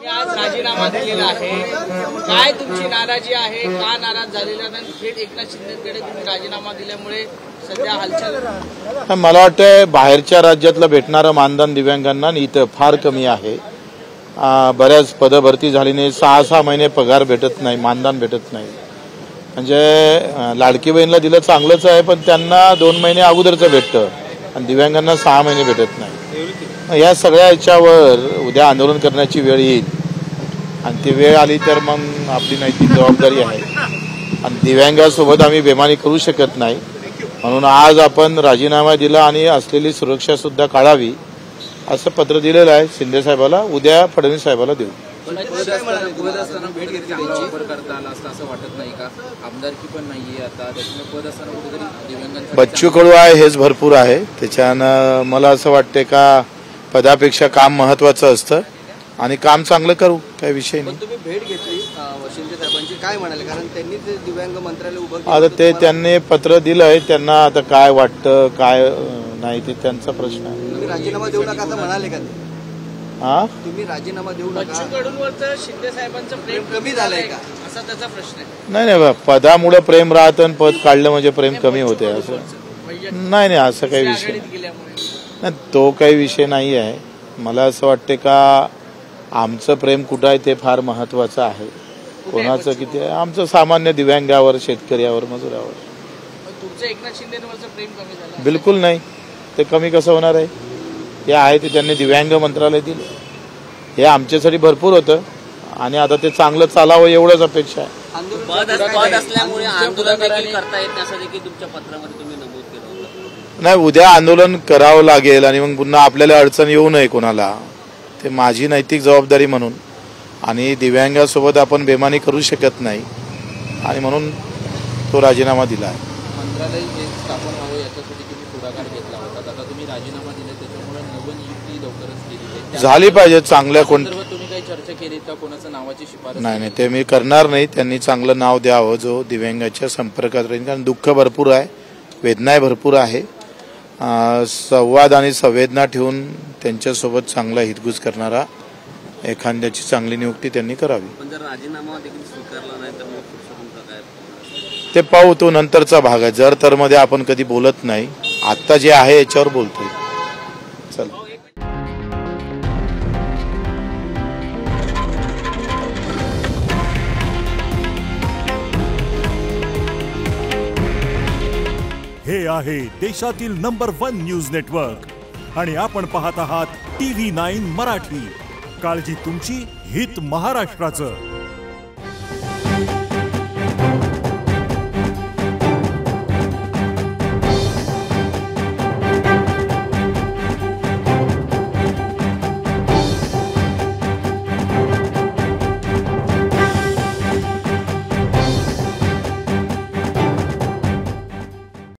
आज राजीनामा दिलेला आहे, काय तुमची नाराजी आहे, का नाराज झालेला नाही? थेट एकनाथ शिंदेकडे तुम्ही राजीनामा दिल्यामुळे सध्या हालचाल. मला वाटतं बाहेरच्या राज्यातलं भेटणारं मानधन दिव्यांगांना इथं फार कमी आहे. बऱ्याच पदभरती झाली नाही, 6-6 महिने पगार भेटत नाही, मानधन भेटत नाही. म्हणजे लाडकी बहीणला दिलं चांगलंच आहे, पण त्यांना 2 महिने अगोदरचं भेटतं आणि दिव्यांगांना 6 महिने भेटत नाही. या सगळ्या याच्यावर उद्या आंदोलन करण्याची वेळ येईल आणि ती वेळ आली तर मग आपली नैतिक जबाबदारी आहे आणि दिव्यांगासोबत आम्ही बेमानी करू शकत नाही. म्हणून आज आपण राजीनामा दिला आणि असलेली सुरक्षा सुद्धा काढावी असं पत्र दिलेलं आहे शिंदे साहेबाला. उद्या फडणवीस साहेबाला देऊ. बच्चू कडू आहे हेच भरपूर आहे. त्याच्यानं मला असं वाटते का पदापेक्षा काम महत्वाचं असतं आणि काम चांगलं करू, काही विषय नाही. तुम्ही भेट घेतली शिंदे साहेबांची, काय म्हणाले? कारण त्यांनी ते दिव्यांग मंत्रालय उभं केलं. आता ते त्यांनी पत्र दिलंय, त्यांना आता काय वाटतं काय नाही ते त्यांचा प्रश्न आहे. तुम्ही राजीनामा देऊ नका असं म्हणाले का ते? तुम्ही राजीनामा देऊ नका. बच्चू कडूंवर तर शिंदे साहेबांचं प्रेम कमी झालंय का असा त्याचा प्रश्न आहे. नाही, पदामुळे प्रेम राहतं आणि पद काढलं म्हणजे प्रेम कमी होते असं नाही. असं काही विषय नाही, तो काही विषय नाही आहे. मला असं वाटते का आमचं प्रेम कुठं आहे ते फार महत्वाचं आहे. कोणाचं किती आहे, आमचं सामान्य दिव्यांगावर, शेतकऱ्यावर, मजुरावर. तुमचं एकनाथ शिंदेवरचं प्रेम कमी झालं? बिलकुल नाही. ते कमी कसं होणार आहे? हे आहे ते त्यांनी दिव्यांग मंत्रालय दिलं, हे आमच्यासाठी भरपूर होतं आणि आता ते चांगलं चालावं एवढंच अपेक्षा आहे. पद असल्यामुळे आंदोलन देखील करता येत असं देखील तुमच्या पत्रामध्ये तुम्ही नमूद केलं होतं. नाही, उद्या आंदोलन करावं लागेल आणि मग पुन्हा आपल्याला अडचण येऊ नये कोणाला, ते माझी नैतिक जबाबदारी म्हणून. आणि दिव्यांगासोबत आपण बेमानी करू शकत नाही आणि म्हणून तो राजीनामा दिला आहे. मंत्रालय जे स्थापन व्हावं याच्यासाठी तुम्ही पुढाकार घेतला होता, आता तुम्ही राजीनामा दिला त्याच्यामुळे नवनियुक्ती लवकरच केली झाली पाहिजे. चांगल्या तुम्ही काही चर्चा केली का? कोणाचं नावाची शिफारस? नाही, ते मी करणार नाही. त्यांनी चांगलं नाव द्यावं जो दिव्यांगाच्या संपर्कात राहील, कारण दुःख भरपूर आहे, वेदना भरपूर आहे. संवाद आणि संवेदना ठेवून त्यांच्यासोबत चांगला हितगुज करणारा एखाद्याची चांगली नियुक्ती त्यांनी करावी. पण जर राजीनामा देखील स्वीकारला नाही तर मग पुढचं काय ते पाहू, तो नंतरचा भाग आहे. जर तर मध्ये आपण कधी बोलत नाही, आता जे आहे याच्यावर बोलतोय. चल. हे आहे देशातील नंबर 1 न्यूज नेटवर्क आणि आपण पाहत आहात TV9 मराठी. काळजी तुमची, हित महाराष्ट्राचं.